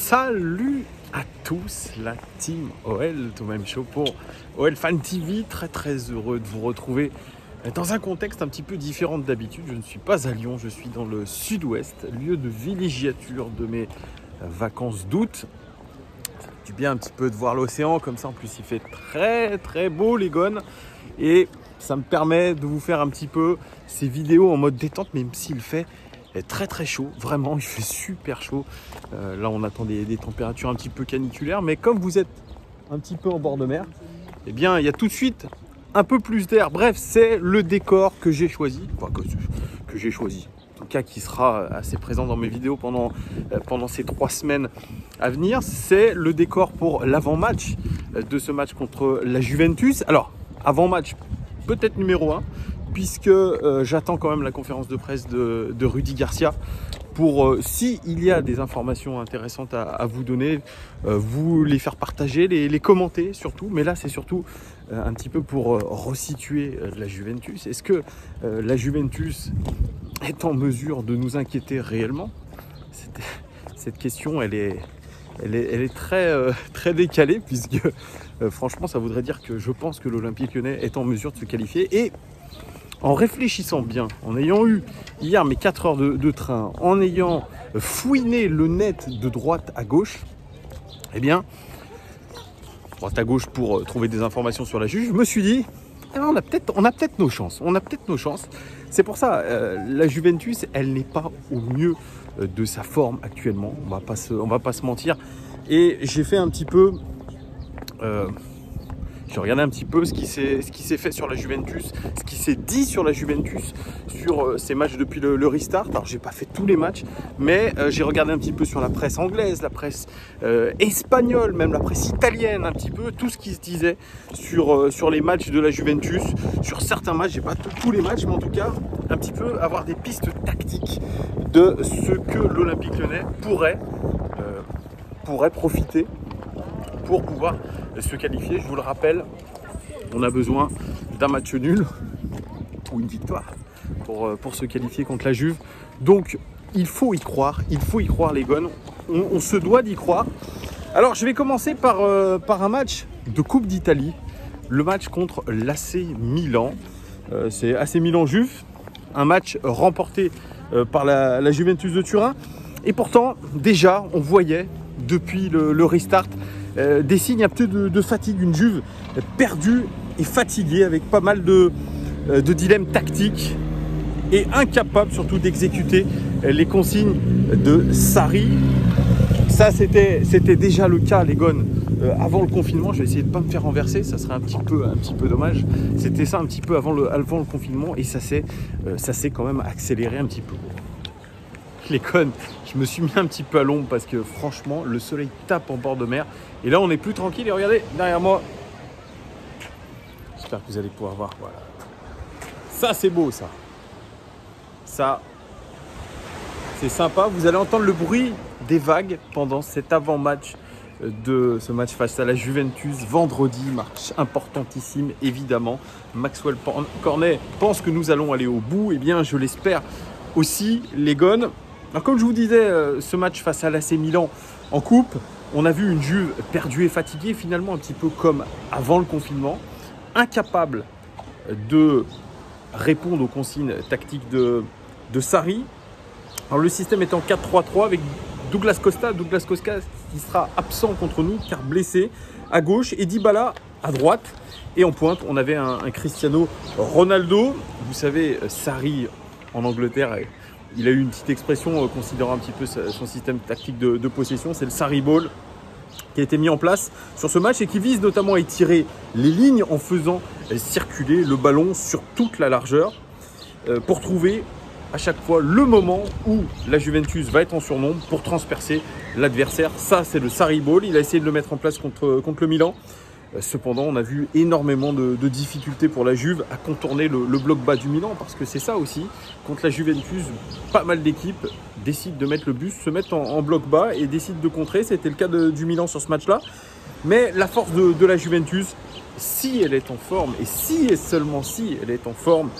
Salut à tous, la team OL, tout même chaud pour OL Fan TV. Très heureux de vous retrouver dans un contexte un petit peu différent d'habitude. Je ne suis pas à Lyon, je suis dans le sud-ouest, lieu de villégiature de mes vacances d'août. Ça fait du bien un petit peu de voir l'océan comme ça. En plus, il fait très beau les gones. Et ça me permet de vous faire un petit peu ces vidéos en mode détente, même s'il fait très chaud. Vraiment, il fait super chaud. Là, on attend des températures un petit peu caniculaires. Mais comme vous êtes un petit peu en bord de mer, eh bien, il y a tout de suite un peu plus d'air. Bref, c'est le décor que j'ai choisi. Enfin, que j'ai choisi. En tout cas, qui sera assez présent dans mes vidéos pendant ces 3 semaines à venir. C'est le décor pour l'avant-match de ce match contre la Juventus. Alors, avant-match peut-être numéro 1, puisque j'attends quand même la conférence de presse de Rudy Garcia pour, s'il y a des informations intéressantes à vous donner, vous les faire partager, les commenter surtout. Mais là, c'est surtout un petit peu pour resituer la Juventus. Est-ce que la Juventus est en mesure de nous inquiéter réellement? Cette question, elle est très décalée, puisque franchement, ça voudrait dire que je pense que l'Olympique Lyonnais est en mesure de se qualifier. Et en réfléchissant bien, en ayant eu hier mes 4 heures de train, en ayant fouiné le net de droite à gauche, eh bien, droite à gauche pour trouver des informations sur la Juve, je me suis dit, on a peut-être nos chances. C'est pour ça, la Juventus, elle n'est pas au mieux de sa forme actuellement. On va pas se mentir. Et j'ai fait un petit peu... j'ai regardé un petit peu ce qui s'est fait sur la Juventus, ce qui s'est dit sur la Juventus, sur ces matchs depuis le restart. Alors, j'ai pas fait tous les matchs, mais j'ai regardé un petit peu sur la presse anglaise, la presse espagnole, même la presse italienne, un petit peu tout ce qui se disait sur les matchs de la Juventus. Sur certains matchs, j'ai pas tous les matchs, mais en tout cas, un petit peu avoir des pistes tactiques de ce que l'Olympique Lyonnais pourrait profiter pour pouvoir se qualifier. Je vous le rappelle, on a besoin d'un match nul ou une victoire pour se qualifier contre la Juve. Donc il faut y croire les gones. On se doit d'y croire. Alors je vais commencer par un match de Coupe d'Italie, le match contre l'AC Milan. C'est AC Milan-Juve, un match remporté par la Juventus de Turin. Et pourtant, déjà, on voyait depuis le restart des signes un peu de fatigue, une Juve perdue et fatiguée, avec pas mal de dilemmes tactiques et incapable surtout d'exécuter les consignes de Sarri. Ça, c'était déjà le cas, les gones, avant le confinement. Je vais essayer de ne pas me faire renverser, ça serait un petit peu dommage. C'était ça un petit peu avant le confinement, et ça s'est quand même accéléré un petit peu. Les connes, je me suis mis un petit peu à l'ombre parce que franchement, le soleil tape en bord de mer. Et là, on est plus tranquille. Et regardez, derrière moi, j'espère que vous allez pouvoir voir. Voilà. Ça, c'est beau, ça. Ça, c'est sympa. Vous allez entendre le bruit des vagues pendant cet avant-match de ce match face à la Juventus. Vendredi, match importantissime, évidemment. Maxwell Cornet pense que nous allons aller au bout. Eh bien, je l'espère aussi, les gones. Alors, comme je vous disais, ce match face à l'AC Milan en coupe, on a vu une Juve perdue et fatiguée, finalement un petit peu comme avant le confinement, incapable de répondre aux consignes tactiques de Sarri. Alors, le système est en 4-3-3 avec Douglas Costa qui sera absent contre nous car blessé à gauche, et Dybala à droite. Et en pointe, on avait un Cristiano Ronaldo. Vous savez, Sarri en Angleterre, il a eu une petite expression considérant un petit peu son système tactique de possession. C'est le Sarri Ball qui a été mis en place sur ce match et qui vise notamment à étirer les lignes en faisant circuler le ballon sur toute la largeur pour trouver à chaque fois le moment où la Juventus va être en surnombre pour transpercer l'adversaire. Ça, c'est le Sarri Ball. Il a essayé de le mettre en place contre le Milan. Cependant, on a vu énormément de difficultés pour la Juve à contourner le bloc bas du Milan, parce que c'est ça aussi. Contre la Juventus, pas mal d'équipes décident de mettre le bus, se mettent en bloc bas et décident de contrer. C'était le cas du Milan sur ce match-là. Mais la force de la Juventus, si elle est en forme, et si et seulement si elle est en forme,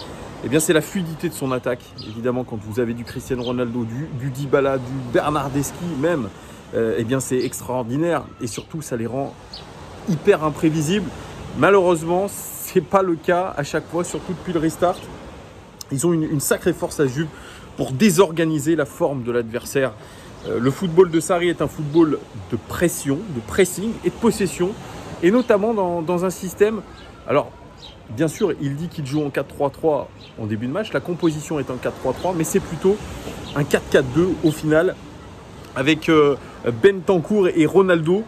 eh bien c'est la fluidité de son attaque. Évidemment, quand vous avez du Cristiano Ronaldo, du Dybala, du Bernardeschi même, eh bien c'est extraordinaire et surtout ça les rend hyper imprévisibles. Malheureusement, c'est pas le cas à chaque fois, surtout depuis le restart. Ils ont une sacrée force à Juve pour désorganiser la forme de l'adversaire. Le football de Sarri est un football de pression, de pressing et de possession, et notamment dans un système. Alors, bien sûr, il dit qu'il joue en 4-3-3 en début de match. La composition est en 4-3-3, mais c'est plutôt un 4-4-2 au final, avec Bentancur et Ronaldo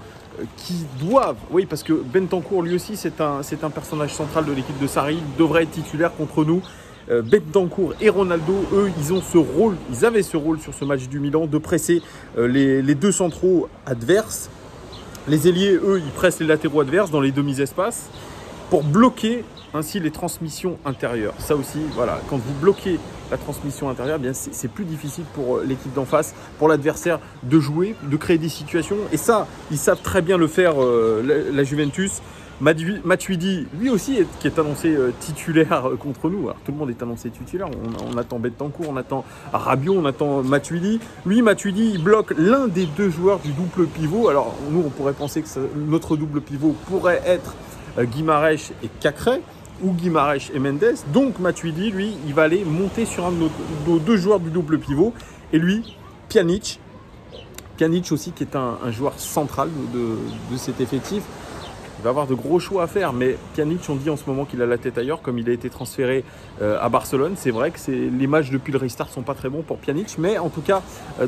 qui doivent, oui, parce que Bentancur lui aussi c'est un personnage central de l'équipe de Sarri, il devrait être titulaire contre nous. Bentancur et Ronaldo, eux, ils avaient ce rôle sur ce match du Milan de presser les deux centraux adverses. Les ailiers, eux, ils pressent les latéraux adverses dans les demi-espaces pour bloquer ainsi les transmissions intérieures. Ça aussi, voilà, quand vous bloquez la transmission intérieure, eh bien c'est plus difficile pour l'équipe d'en face, pour l'adversaire de jouer, de créer des situations. Et ça, ils savent très bien le faire, la Juventus. Matuidi, lui aussi, qui est annoncé titulaire contre nous. Alors, tout le monde est annoncé titulaire. On attend Bentancur, on attend Rabiot, on attend Matuidi. Lui, Matuidi, il bloque l'un des deux joueurs du double pivot. Alors, nous, on pourrait penser que notre double pivot pourrait être Guimarães et Cacré, ou Guimarães et Mendes. Donc, Matuidi, lui, il va aller monter sur un de nos deux joueurs du double pivot. Et lui, Pjanic aussi, qui est un joueur central de cet effectif. Il va avoir de gros choix à faire, mais Pjanic, on dit en ce moment qu'il a la tête ailleurs, comme il a été transféré à Barcelone. C'est vrai que les matchs depuis le restart ne sont pas très bons pour Pjanic, mais en tout cas,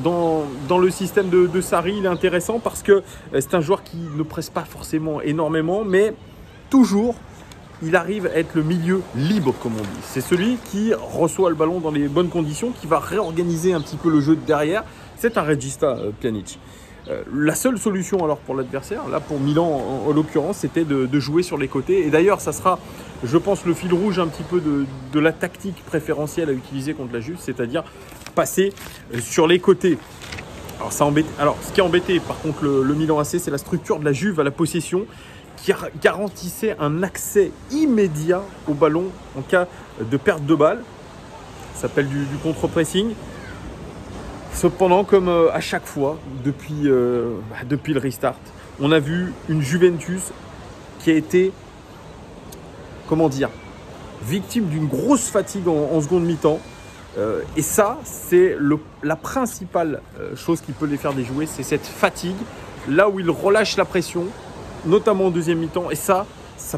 dans le système de Sarri, il est intéressant parce que c'est un joueur qui ne presse pas forcément énormément, mais toujours, il arrive à être le milieu libre, comme on dit. C'est celui qui reçoit le ballon dans les bonnes conditions, qui va réorganiser un petit peu le jeu de derrière. C'est un regista, Pjanic. La seule solution alors pour l'adversaire, là pour Milan en l'occurrence, c'était de jouer sur les côtés. Et d'ailleurs, ça sera, je pense, le fil rouge un petit peu de la tactique préférentielle à utiliser contre la Juve, c'est-à-dire passer sur les côtés. Alors, ce qui a embêté par contre le Milan AC, c'est la structure de la Juve à la possession qui garantissait un accès immédiat au ballon en cas de perte de balle. Ça s'appelle du contre-pressing. Cependant, comme à chaque fois, depuis le restart, on a vu une Juventus qui a été, victime d'une grosse fatigue en seconde mi-temps. Et ça, c'est la principale chose qui peut les faire déjouer, c'est cette fatigue, là où ils relâchent la pression, notamment en deuxième mi-temps. Et ça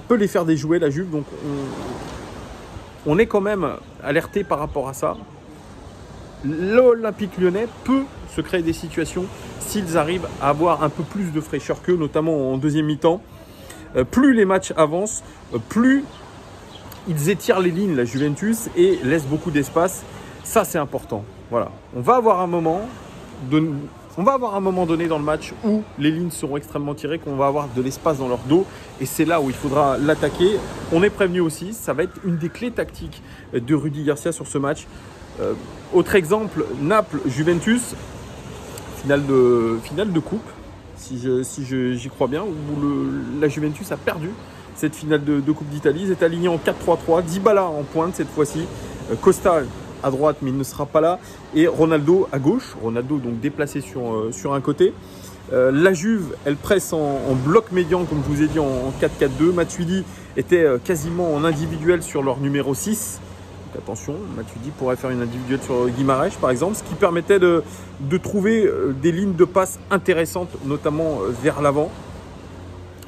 peut les faire déjouer, la Juve. Donc, on est quand même alerté par rapport à ça. L'Olympique Lyonnais peut se créer des situations s'ils arrivent à avoir un peu plus de fraîcheur qu'eux, notamment en deuxième mi-temps. Plus les matchs avancent, plus ils étirent les lignes, la Juventus, et laissent beaucoup d'espace. Ça, c'est important. Voilà. On va avoir un moment donné dans le match où les lignes seront extrêmement tirées, qu'on va avoir de l'espace dans leur dos. Et c'est là où il faudra l'attaquer. On est prévenu aussi, ça va être une des clés tactiques de Rudy Garcia sur ce match. Autre exemple, Naples-Juventus, finale de coupe, si j'y crois bien, où la Juventus a perdu cette finale de Coupe d'Italie. Ils étaient alignés en 4-3-3, Dybala en pointe cette fois-ci, Costa à droite mais il ne sera pas là, et Ronaldo à gauche, Ronaldo donc déplacé sur un côté. La Juve, elle presse en bloc médian, comme je vous ai dit, en 4-4-2. Matuidi était quasiment en individuel sur leur numéro 6. Donc attention, Matuidi pourrait faire une individuelle sur Guimarães par exemple, ce qui permettait de trouver des lignes de passe intéressantes, notamment vers l'avant.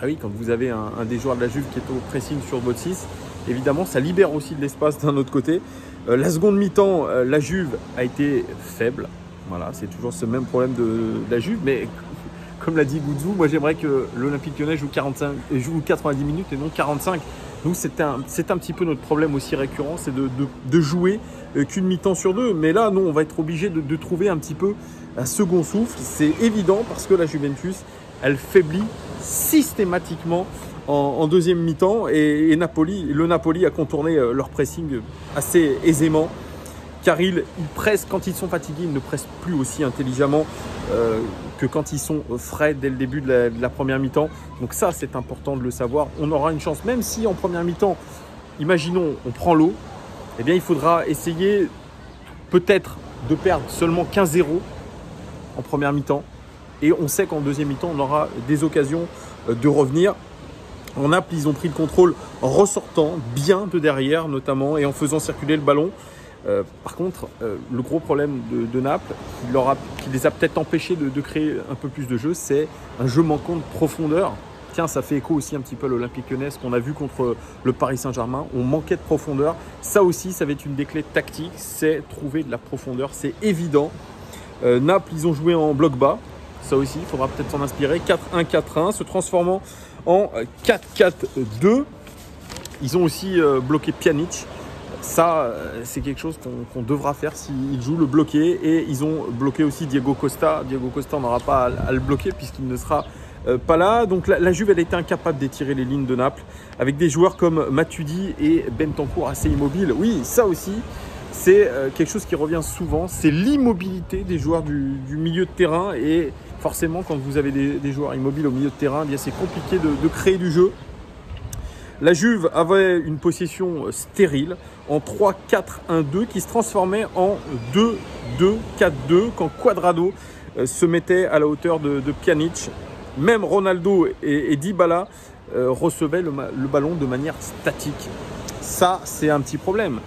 Ah oui, quand vous avez un des joueurs de la Juve qui est au pressing sur votre 6, évidemment, ça libère aussi de l'espace d'un autre côté. La seconde mi-temps, la Juve a été faible. Voilà, c'est toujours ce même problème de la Juve. Mais comme l'a dit Goudzou, moi j'aimerais que l'Olympique Lyonnais joue 90 minutes et non 45. Nous, c'est un petit peu notre problème aussi récurrent, c'est de jouer qu'une mi-temps sur deux. Mais là, nous, on va être obligé de trouver un petit peu un second souffle. C'est évident parce que la Juventus, elle faiblit systématiquement en deuxième mi-temps. Et le Napoli a contourné leur pressing assez aisément. Car ils pressent, quand ils sont fatigués, ils ne pressent plus aussi intelligemment que quand ils sont frais dès le début de la première mi-temps. Donc ça, c'est important de le savoir. On aura une chance, même si en première mi-temps, imaginons, on prend l'eau, eh bien, il faudra essayer peut-être de perdre seulement 15-0 en première mi-temps Et on sait qu'en deuxième mi-temps, on aura des occasions de revenir. En Naples, ils ont pris le contrôle en ressortant bien de derrière notamment et en faisant circuler le ballon. Par contre, le gros problème de Naples, qui les a peut-être empêchés de créer un peu plus de jeu, c'est un jeu manquant de profondeur. Tiens, ça fait écho aussi un petit peu à l'Olympique Lyonnais, ce qu'on a vu contre le Paris Saint-Germain. On manquait de profondeur. Ça aussi, ça va être une des clés tactiques, c'est trouver de la profondeur. C'est évident. Naples, ils ont joué en bloc bas. Ça aussi, il faudra peut-être s'en inspirer. 4-1, 4-1, se transformant en 4-4-2. Ils ont aussi bloqué Pjanic. Ça, c'est quelque chose qu'on devra faire s'ils jouent le bloquer. Et ils ont bloqué aussi Diego Costa. Diego Costa, on n'aura pas à le bloquer puisqu'il ne sera pas là. Donc la Juve, elle a été incapable d'étirer les lignes de Naples avec des joueurs comme Matuidi et Bentancur assez immobiles. Oui, ça aussi, c'est quelque chose qui revient souvent. C'est l'immobilité des joueurs du milieu de terrain. Et forcément, quand vous avez des joueurs immobiles au milieu de terrain, eh bien c'est compliqué de créer du jeu. La Juve avait une possession stérile en 3-4-1-2 qui se transformait en 2-2-4-2 quand Cuadrado se mettait à la hauteur de Pjanic. Même Ronaldo et Dybala recevaient le ballon de manière statique. Ça, c'est un petit problème.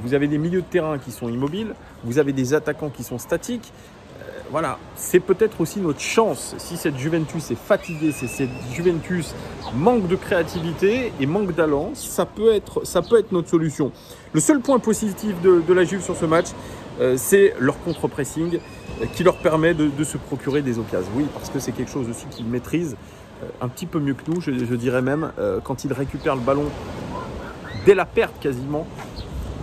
Vous avez des milieux de terrain qui sont immobiles, vous avez des attaquants qui sont statiques. Voilà, c'est peut-être aussi notre chance. Si cette Juventus est fatiguée, si cette Juventus manque de créativité et manque d'allant, ça peut être notre solution. Le seul point positif de la Juve sur ce match, c'est leur contre-pressing qui leur permet de se procurer des occasions. Oui, parce que c'est quelque chose aussi qu'ils maîtrisent un petit peu mieux que nous, je dirais même, quand ils récupèrent le ballon dès la perte quasiment,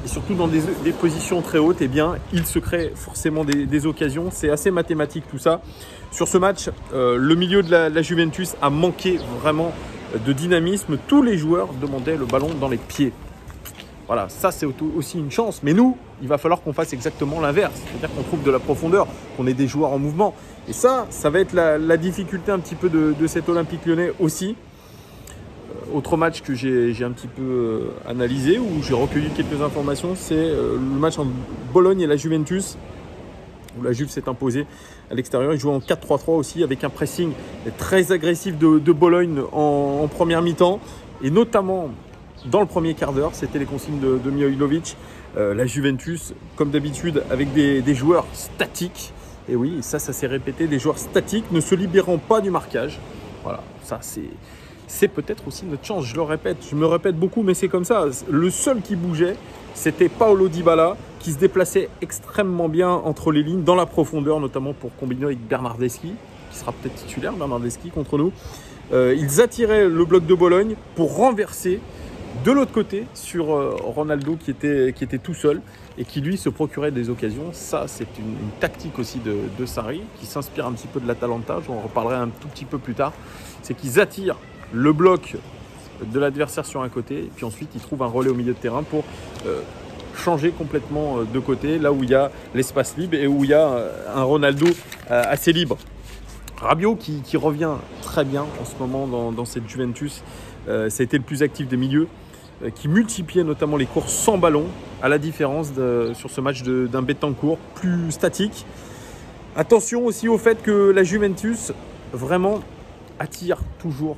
et surtout dans des positions très hautes, eh bien, il se crée forcément des occasions. C'est assez mathématique tout ça. Sur ce match, le milieu de la Juventus a manqué vraiment de dynamisme. Tous les joueurs demandaient le ballon dans les pieds. Voilà, ça c'est aussi une chance. Mais nous, il va falloir qu'on fasse exactement l'inverse. C'est-à-dire qu'on trouve de la profondeur, qu'on ait des joueurs en mouvement. Et ça va être la difficulté un petit peu de cet Olympique Lyonnais aussi. Autre match que j'ai un petit peu analysé, où j'ai recueilli quelques informations, c'est le match entre Bologne et la Juventus, où la Juve s'est imposée à l'extérieur. Ils jouaient en 4-3-3 aussi, avec un pressing très agressif de Bologne en première mi-temps. Et notamment, dans le premier quart d'heure, c'était les consignes de Mihajlovic. La Juventus, comme d'habitude, avec des joueurs statiques. Et oui, ça s'est répété, des joueurs statiques ne se libérant pas du marquage. Voilà, ça c'est peut-être aussi notre chance, je me répète beaucoup, mais c'est comme ça. Le seul qui bougeait, c'était Paulo Dybala, qui se déplaçait extrêmement bien entre les lignes, dans la profondeur, notamment pour combiner avec Bernardeschi, qui sera peut-être titulaire, Bernardeschi, contre nous. Ils attiraient le bloc de Bologne pour renverser de l'autre côté sur Ronaldo, qui était tout seul et qui, lui, se procurait des occasions. Ça, c'est une tactique aussi de Sarri, qui s'inspire un petit peu de l'Atalanta, j'en reparlerai un tout petit peu plus tard. C'est qu'ils attirent le bloc de l'adversaire sur un côté, et puis ensuite il trouve un relais au milieu de terrain pour changer complètement de côté, là où il y a l'espace libre et où il y a un Ronaldo assez libre. Rabiot qui revient très bien en ce moment dans cette Juventus, ça a été le plus actif des milieux, qui multipliait notamment les courses sans ballon, à la différence sur ce match d'un Bentancur plus statique. Attention aussi au fait que la Juventus vraiment attire toujours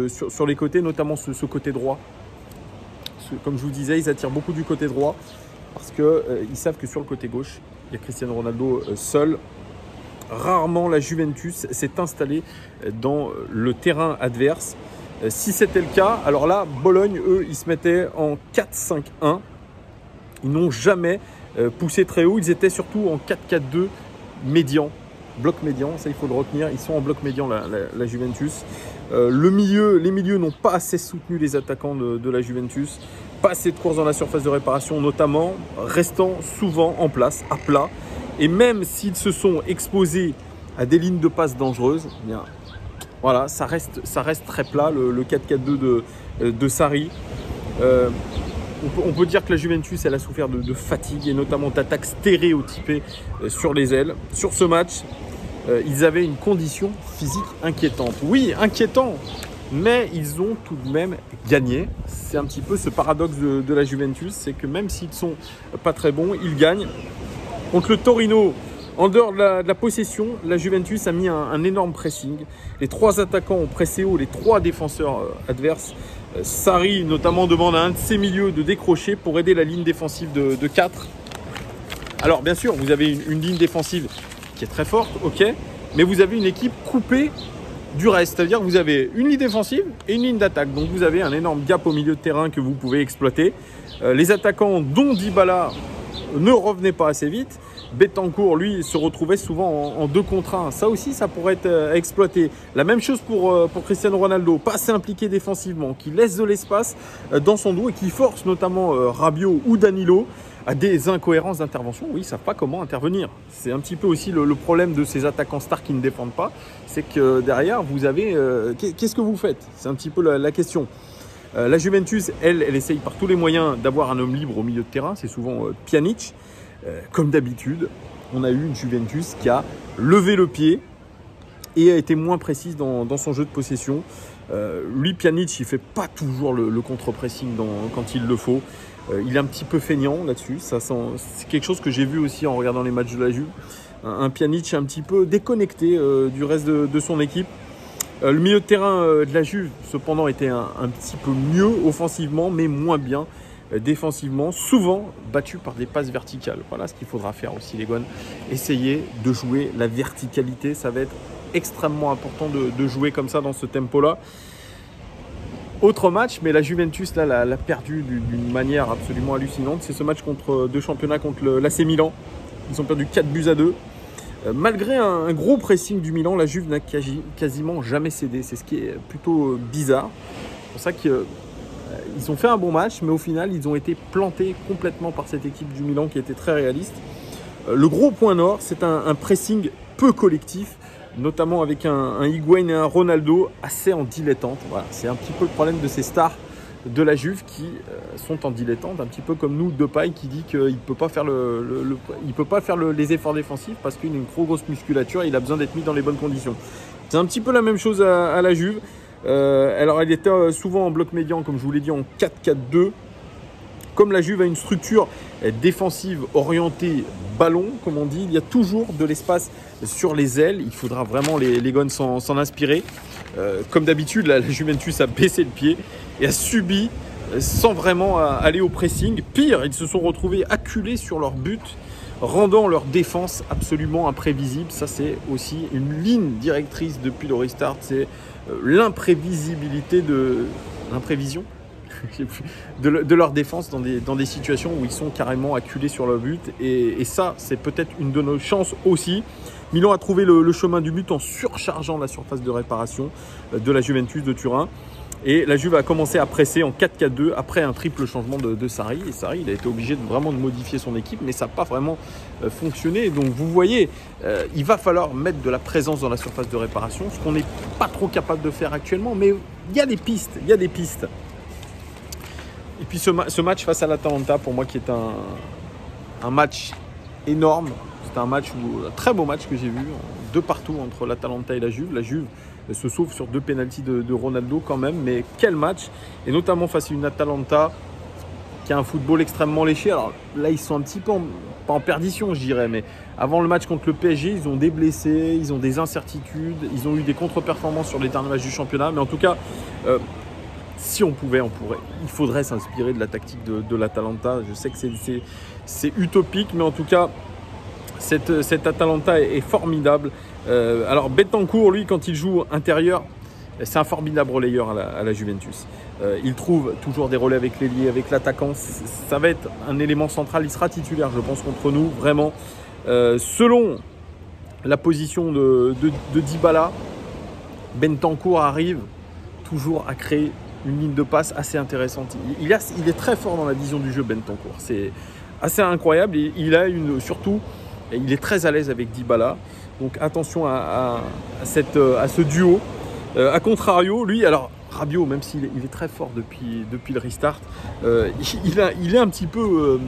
sur les côtés, notamment ce côté droit. Comme je vous disais, ils attirent beaucoup du côté droit parce qu'ils savent que sur le côté gauche, il y a Cristiano Ronaldo seul. Rarement la Juventus s'est installée dans le terrain adverse. Si c'était le cas, alors là, Bologne, eux, ils se mettaient en 4-5-1. Ils n'ont jamais poussé très haut. Ils étaient surtout en 4-4-2 médian. Bloc médian, ça il faut le retenir. Ils sont en bloc médian, la Juventus. Les milieux n'ont pas assez soutenu les attaquants de la Juventus. Pas assez de courses dans la surface de réparation, notamment, restant souvent en place, à plat. Et même s'ils se sont exposés à des lignes de passe dangereuses, eh bien, voilà, ça reste très plat, le 4-4-2 de Sarri. On peut dire que la Juventus, elle a souffert de fatigue et notamment d'attaques stéréotypées sur les ailes. Sur ce match, ils avaient une condition physique inquiétante. Oui, inquiétant, mais ils ont tout de même gagné. C'est un petit peu ce paradoxe de la Juventus, c'est que même s'ils ne sont pas très bons, ils gagnent. Contre le Torino, En dehors de la possession, la Juventus a mis un énorme pressing. Les 3 attaquants ont pressé haut les 3 défenseurs adverses. Sarri notamment demande à un de ses milieux de décrocher pour aider la ligne défensive de 4. Alors bien sûr, vous avez une ligne défensive qui est très forte, ok, mais vous avez une équipe coupée du reste. C'est-à-dire que vous avez une ligne défensive et une ligne d'attaque. Donc vous avez un énorme gap au milieu de terrain que vous pouvez exploiter. Les attaquants, dont Dybala, ne revenaient pas assez vite. Bentancur, lui, se retrouvait souvent en 2 contre 1. Ça aussi, ça pourrait être exploité. La même chose pour Cristiano Ronaldo, pas assez impliqué défensivement, qui laisse de l'espace dans son dos et qui force notamment Rabiot ou Danilo à des incohérences d'intervention. Oui, ils ne savent pas comment intervenir. C'est un petit peu aussi le problème de ces attaquants stars qui ne défendent pas. C'est que derrière, vous avez... qu'est-ce que vous faites? C'est un petit peu la question. La Juventus, elle essaye par tous les moyens d'avoir un homme libre au milieu de terrain. C'est souvent Pjanic. Comme d'habitude, on a eu une Juventus qui a levé le pied et a été moins précise dans son jeu de possession. Lui, Pjanic, il ne fait pas toujours le contre-pressing quand il le faut. Il est un petit peu feignant là-dessus. C'est quelque chose que j'ai vu aussi en regardant les matchs de la Juve. Un Pjanic un petit peu déconnecté du reste de son équipe. Le milieu de terrain de la Juve, cependant, était un petit peu mieux offensivement, mais moins bien défensivement, souvent battu par des passes verticales. Voilà ce qu'il faudra faire aussi, les Gones. Essayer de jouer la verticalité. Ça va être extrêmement important de jouer comme ça dans ce tempo-là. Autre match, mais la Juventus là l'a perdu d'une manière absolument hallucinante. C'est ce match de championnat contre l'AC Milan. Ils ont perdu 4-2. Malgré un gros pressing du Milan, la Juve n'a quasiment jamais cédé. C'est ce qui est plutôt bizarre. C'est pour ça qu'ils ont fait un bon match, mais au final, ils ont été plantés complètement par cette équipe du Milan qui était très réaliste. Le gros point nord, c'est un pressing peu collectif, notamment avec un Higuaín et un Ronaldo assez en dilettante. Voilà, c'est un petit peu le problème de ces stars de la Juve qui sont en dilettante, un petit peu comme nous, Depay qui dit qu'il ne peut pas faire, les efforts défensifs parce qu'il a une trop grosse musculature et il a besoin d'être mis dans les bonnes conditions. C'est un petit peu la même chose à la Juve. Alors elle était souvent en bloc médian, comme je vous l'ai dit, en 4-4-2. Comme la Juve a une structure défensive orientée ballon, comme on dit, il y a toujours de l'espace sur les ailes. Il faudra vraiment les Gones s'en inspirer. Comme d'habitude, la Juventus a baissé le pied et a subi sans vraiment aller au pressing. Pire, ils se sont retrouvés acculés sur leur but, rendant leur défense absolument imprévisible. Ça, c'est aussi une ligne directrice depuis le restart. C'est l'imprévisibilité l'imprévision de leur défense dans des situations où ils sont carrément acculés sur leur but. Et ça, c'est peut-être une de nos chances aussi. Milan a trouvé le chemin du but en surchargeant la surface de réparation de la Juventus de Turin. Et la Juve a commencé à presser en 4-4-2 après un triple changement de Sarri. Et Sarri, il a été obligé vraiment de modifier son équipe, mais ça n'a pas vraiment fonctionné. Donc vous voyez, il va falloir mettre de la présence dans la surface de réparation, ce qu'on n'est pas trop capable de faire actuellement. Mais il y a des pistes, Et puis ce match face à l'Atalanta, pour moi, qui est un match énorme. C'était un très beau match que j'ai vu, 2 partout entre l'Atalanta et la Juve. La Juve se sauve sur 2 pénaltys de Ronaldo quand même, mais quel match! Et notamment face à une Atalanta qui a un football extrêmement léché. Alors là, ils sont un petit peu, pas en perdition, je dirais, mais avant le match contre le PSG, ils ont des blessés, ils ont des incertitudes, ils ont eu des contre-performances sur les derniers matchs du championnat. Mais en tout cas, si on pourrait. Il faudrait s'inspirer de la tactique de l'Atalanta. Je sais que c'est utopique, mais en tout cas, cette Atalanta est formidable. Alors Bentancur, lui, quand il joue intérieur, c'est un formidable relayeur à la Juventus. Il trouve toujours des relais avec l'ailier, avec l'attaquant. Ça va être un élément central. Il sera titulaire, je pense, contre nous, vraiment. Selon la position de Dybala, Bentancur arrive toujours à créer une ligne de passe assez intéressante. Il est très fort dans la vision du jeu, Bentancur. C'est assez incroyable. Et surtout, il est très à l'aise avec Dybala. Donc attention à ce duo. A contrario, lui, alors Rabiot, même s'il est très fort depuis le restart, il est un petit peu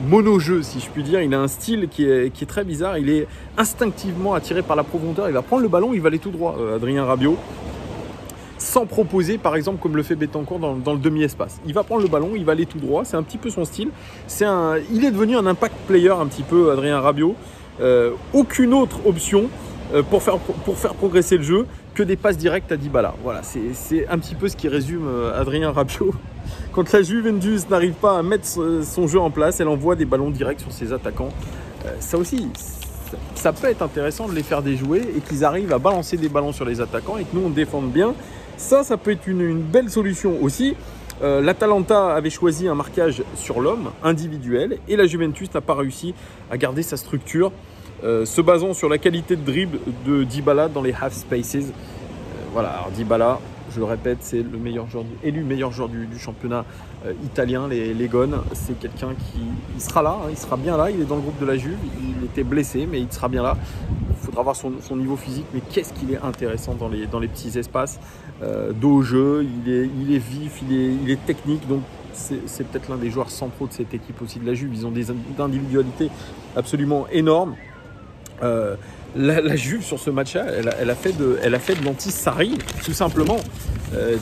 mono-jeu, si je puis dire. Il a un style qui est très bizarre. Il est instinctivement attiré par la profondeur. Il va prendre le ballon, il va aller tout droit, Adrien Rabiot, sans proposer, par exemple, comme le fait Bentancur dans le demi-espace. Il va prendre le ballon, il va aller tout droit. C'est un petit peu son style. Il est devenu un impact player un petit peu, Adrien Rabiot. aucune autre option pour faire progresser le jeu que des passes directes à Dybala. Voilà, c'est un petit peu ce qui résume Adrien Rabiot. Quand la Juventus n'arrive pas à mettre son jeu en place, elle envoie des ballons directs sur ses attaquants. Ça aussi, ça peut être intéressant de les faire déjouer et qu'ils arrivent à balancer des ballons sur les attaquants et que nous on défende bien. Ça peut être une belle solution aussi. L'Atalanta avait choisi un marquage sur l'homme individuel et la Juventus n'a pas réussi à garder sa structure, se basant sur la qualité de dribble de Dybala dans les half spaces. Voilà, alors Dybala, je le répète, c'est le meilleur joueur, élu meilleur joueur du championnat italien, les Gones. C'est quelqu'un il sera là, hein, il sera bien là, il est dans le groupe de la Juve, il était blessé, mais il sera bien là. Il faudra voir son niveau physique, mais qu'est-ce qu'il est intéressant dans les petits espaces dos au jeu, il est vif, il est technique, donc c'est peut-être l'un des joueurs centraux de cette équipe aussi de la Juve. Ils ont des individualités absolument énormes. La Juve sur ce match-là, elle a fait de l'anti-Sarri, tout simplement.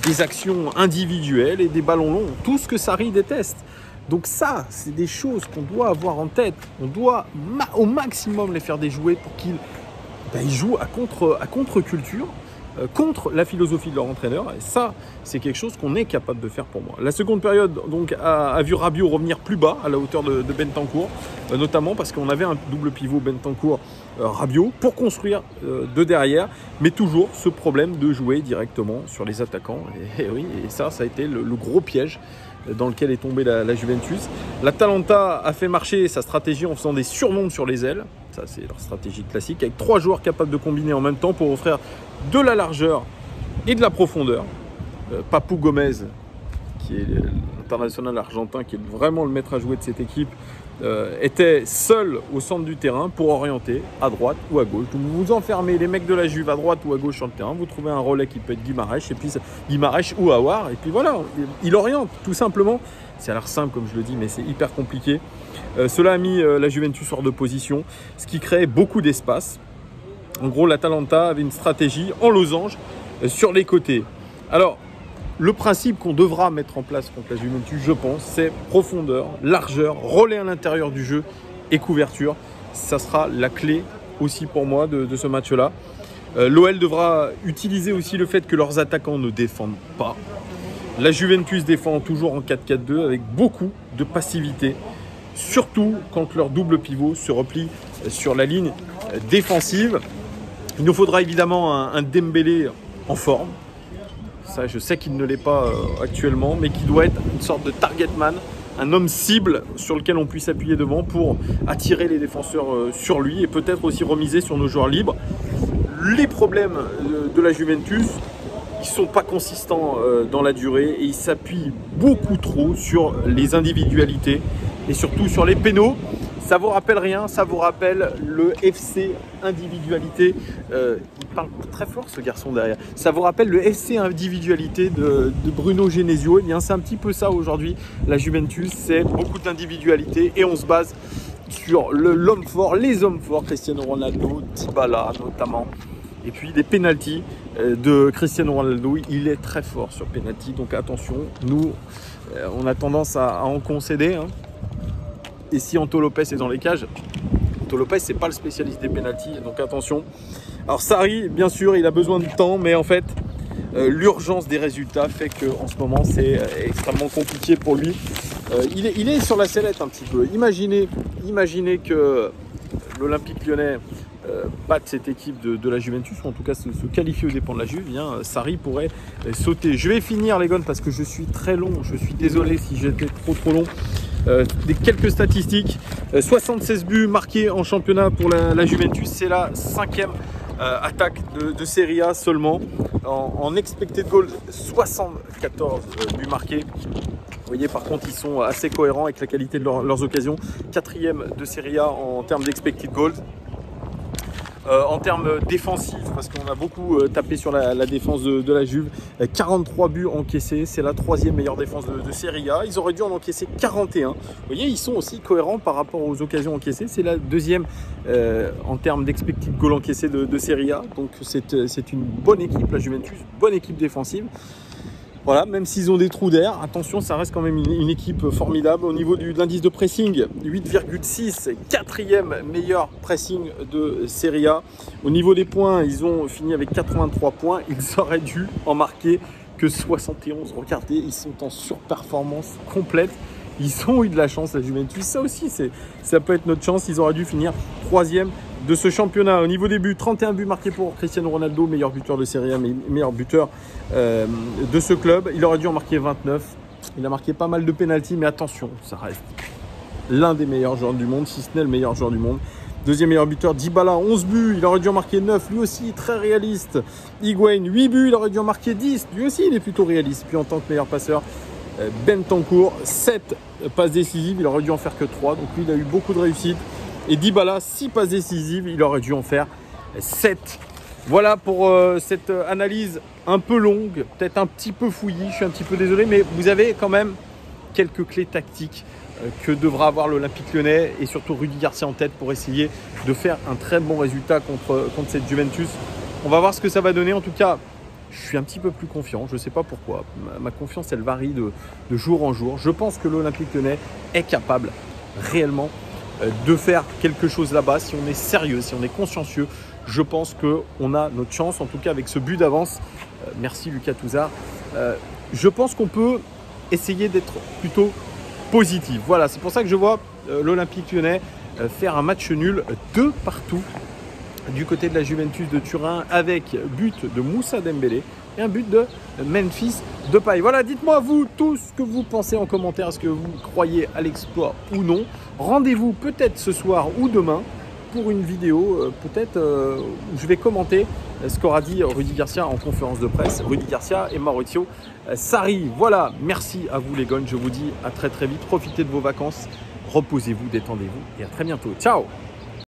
Des actions individuelles et des ballons longs, tout ce que Sarri déteste. Donc ça, c'est des choses qu'on doit avoir en tête. On doit au maximum les faire déjouer pour qu'ils jouent à contre-culture, contre la philosophie de leur entraîneur. Et ça, c'est quelque chose qu'on est capable de faire pour moi. La seconde période donc, a vu Rabiot revenir plus bas, à la hauteur de Bentancur, notamment parce qu'on avait un double pivot Bentancur-Rabiot pour construire de derrière, mais toujours ce problème de jouer directement sur les attaquants. Et oui, et ça a été le gros piège dans lequel est tombée la Juventus. L'Atalanta a fait marcher sa stratégie en faisant des surmontes sur les ailes. Ça, c'est leur stratégie classique, avec 3 joueurs capables de combiner en même temps pour offrir de la largeur et de la profondeur. Papu Gomez, qui est l'international argentin, qui est vraiment le maître à jouer de cette équipe, était seul au centre du terrain pour orienter à droite ou à gauche. Donc vous enfermez les mecs de la Juve à droite ou à gauche sur le terrain, vous trouvez un relais qui peut être Guimarães, et puis Guimarães ou Aouar, et puis voilà, il oriente tout simplement. Ça a l'air simple comme je le dis, mais c'est hyper compliqué. Cela a mis la Juventus hors de position, ce qui crée beaucoup d'espace. En gros, l'Atalanta avait une stratégie en losange sur les côtés. Alors, le principe qu'on devra mettre en place contre la Juventus, je pense, c'est profondeur, largeur, relais à l'intérieur du jeu et couverture. Ça sera la clé aussi pour moi de ce match-là. L'OL devra utiliser aussi le fait que leurs attaquants ne défendent pas. La Juventus défend toujours en 4-4-2 avec beaucoup de passivité, surtout quand leur double pivot se replie sur la ligne défensive. Il nous faudra évidemment un Dembélé en forme. Ça, je sais qu'il ne l'est pas actuellement, mais qui doit être une sorte de target man, un homme cible sur lequel on puisse appuyer devant pour attirer les défenseurs sur lui et peut-être aussi remiser sur nos joueurs libres. Les problèmes de la Juventus, ils ne sont pas consistants dans la durée et ils s'appuient beaucoup trop sur les individualités et surtout sur les pénaux. Ça vous rappelle rien, ça vous rappelle le FC Individualité. Il parle très fort ce garçon derrière. Ça vous rappelle le FC Individualité de Bruno Genesio. Eh bien, c'est un petit peu ça aujourd'hui. La Juventus, c'est beaucoup d'individualité et on se base sur l'homme fort, les hommes forts, Cristiano Ronaldo, Dybala notamment. Et puis des pénaltys de Cristiano Ronaldo. Il est très fort sur pénalty, donc attention. Nous, on a tendance à en concéder. Hein. Et si Anto Lopez est dans les cages, Anto Lopez, c'est pas le spécialiste des pénaltys, donc attention. Alors Sarri, bien sûr, il a besoin de temps, mais en fait, l'urgence des résultats fait qu'en ce moment, c'est extrêmement compliqué pour lui. Il est sur la sellette un petit peu. Imaginez que l'Olympique Lyonnais batte cette équipe de la Juventus, ou en tout cas se qualifie aux dépens de la Juve. Bien, Sarri pourrait sauter. Je vais finir les gars parce que je suis très long. Je suis désolé si j'étais trop long. Quelques statistiques, 76 buts marqués en championnat pour la Juventus, c'est la 5e attaque de Serie A seulement. En expected goals, 74 buts marqués. Vous voyez, par contre, ils sont assez cohérents avec la qualité de leurs occasions. 4e de Serie A en termes d'expected goals. En termes défensifs, parce qu'on a beaucoup tapé sur la défense de la Juve, 43 buts encaissés, c'est la 3e meilleure défense de Serie A. Ils auraient dû en encaisser 41. Vous voyez, ils sont aussi cohérents par rapport aux occasions encaissées. C'est la 2e en termes d'expected goal encaissés de Serie A. Donc c'est une bonne équipe, la Juventus, bonne équipe défensive. Voilà, même s'ils ont des trous d'air, attention, ça reste quand même une équipe formidable. Au niveau de l'indice de pressing, 8,6, quatrième meilleur pressing de Serie A. Au niveau des points, ils ont fini avec 83 points. Ils auraient dû en marquer que 71. Regardez, ils sont en surperformance complète. Ils ont eu de la chance, la Juventus. Ça aussi, ça peut être notre chance. Ils auraient dû finir troisième de ce championnat. Au niveau des buts, 31 buts marqués pour Cristiano Ronaldo, meilleur buteur de Serie A, meilleur buteur de ce club. Il aurait dû en marquer 29. Il a marqué pas mal de pénaltys, mais attention, ça reste l'un des meilleurs joueurs du monde, si ce n'est le meilleur joueur du monde. Deuxième meilleur buteur, Dybala, 11 buts, il aurait dû en marquer 9, lui aussi très réaliste. Higuain, 8 buts, il aurait dû en marquer 10, lui aussi il est plutôt réaliste. Puis en tant que meilleur passeur, Bentancur, 7 passes décisives, il aurait dû en faire que 3, donc lui il a eu beaucoup de réussite. Et Dybala, 6 passes décisives, il aurait dû en faire 7. Voilà pour cette analyse un peu longue, peut-être un petit peu fouillie, je suis un petit peu désolé, mais vous avez quand même quelques clés tactiques que devra avoir l'Olympique Lyonnais et surtout Rudy Garcia en tête pour essayer de faire un très bon résultat contre cette Juventus. On va voir ce que ça va donner. En tout cas, je suis un petit peu plus confiant. Je ne sais pas pourquoi. Ma confiance, elle varie de jour en jour. Je pense que l'Olympique Lyonnais est capable réellement de faire quelque chose là-bas. Si on est sérieux, si on est consciencieux, je pense qu'on a notre chance. En tout cas, avec ce but d'avance, merci Lucas Touzard. Je pense qu'on peut essayer d'être plutôt positif. Voilà, c'est pour ça que je vois l'Olympique Lyonnais faire un match nul de partout du côté de la Juventus de Turin avec but de Moussa Dembélé et un but de Memphis Depay. Voilà, dites-moi vous tout ce que vous pensez en commentaire. Est-ce que vous croyez à l'exploit ou non? Rendez-vous peut-être ce soir ou demain pour une vidéo peut-être où je vais commenter ce qu'aura dit Rudy Garcia en conférence de presse. Rudy Garcia et Maurizio Sarri. Voilà, merci à vous les gones. Je vous dis à très très vite. Profitez de vos vacances, reposez-vous, détendez-vous et à très bientôt. Ciao!